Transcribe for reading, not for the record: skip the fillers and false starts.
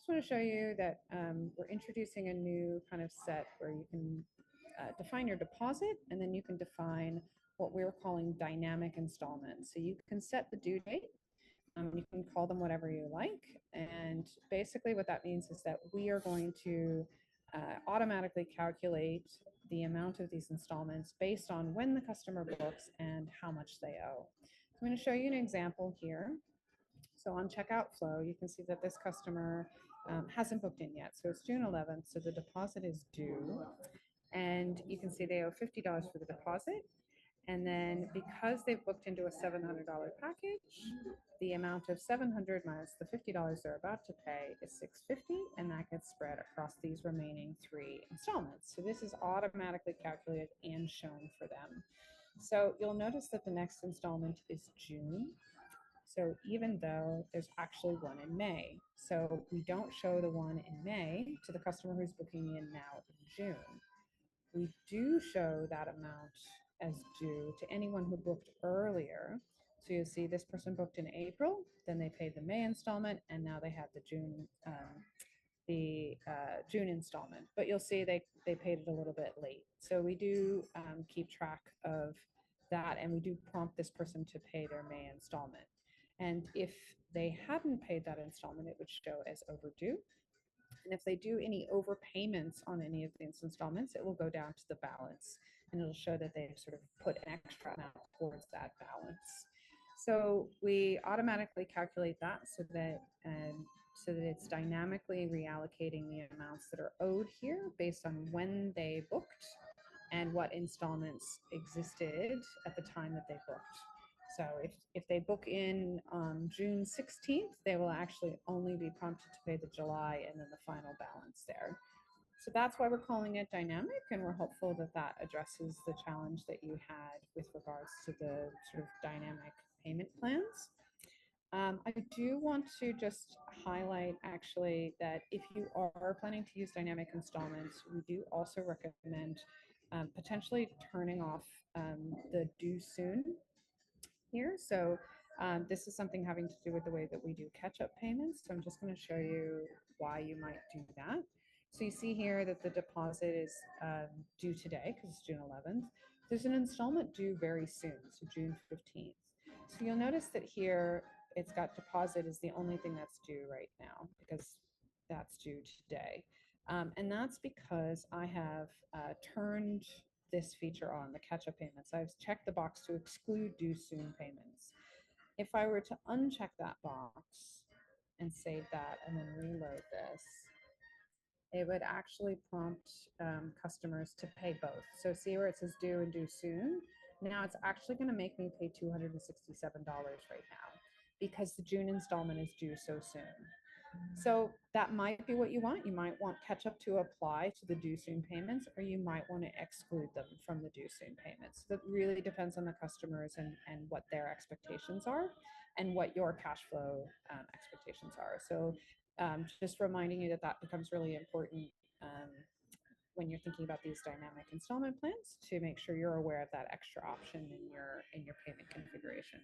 just want to show you that we're introducing a new kind of set where you can define your deposit, and then you can define what we're calling dynamic installments. So you can set the due date. You can call them whatever you like. And basically what that means is that we are going to automatically calculate the amount of these installments based on when the customer books and how much they owe. So I'm going to show you an example here. So on checkout flow, you can see that this customer hasn't booked in yet. So it's June 11th, so the deposit is due. And you can see they owe $50 for the deposit. And then because they've booked into a $700 package, the amount of $700 minus the $50 they're about to pay is $650, and that gets spread across these remaining 3 installments. So this is automatically calculated and shown for them. So you'll notice that the next installment is June. So even though there's actually one in May, so we don't show the one in May to the customer who's booking in now in June. We do show that amount as due to anyone who booked earlier. So you'll see this person booked in April, then they paid the May installment, and now they have the June installment. But you'll see they paid it a little bit late. So we do keep track of that, and we do prompt this person to pay their May installment. And if they hadn't paid that installment, it would show as overdue. And if they do any overpayments on any of these installments, it will go down to the balance, and it'll show that they've sort of put an extra amount towards that balance. So we automatically calculate that so that it's dynamically reallocating the amounts that are owed here based on when they booked and what installments existed at the time that they booked. So if they book in June 16th, they will actually only be prompted to pay the July and then the final balance there. So that's why we're calling it dynamic, and we're hopeful that that addresses the challenge that you had with regards to the sort of dynamic payment plans. I do want to just highlight actually that if you are planning to use dynamic installments, we do also recommend potentially turning off the due soon here. So this is something having to do with the way that we do catch-up payments. So I'm just going to show you why you might do that. So you see here that the deposit is due today because it's June 11th. There's an installment due very soon, so June 15th. So you'll notice that here it's got deposit is the only thing that's due right now because that's due today. And that's because I have turned this feature on, the catch-up payments. I've checked the box to exclude due soon payments. If I were to uncheck that box and save that and then reload this, it would actually prompt customers to pay both. So see where it says due and due soon? Now it's actually going to make me pay $267 right now because the June installment is due so soon. So that might be what you want. You might want catch-up to apply to the due soon payments, or you might want to exclude them from the due soon payments. That really depends on the customers and what their expectations are and what your cash flow expectations are. So just reminding you that that becomes really important when you're thinking about these dynamic installment plans to make sure you're aware of that extra option in your payment configuration.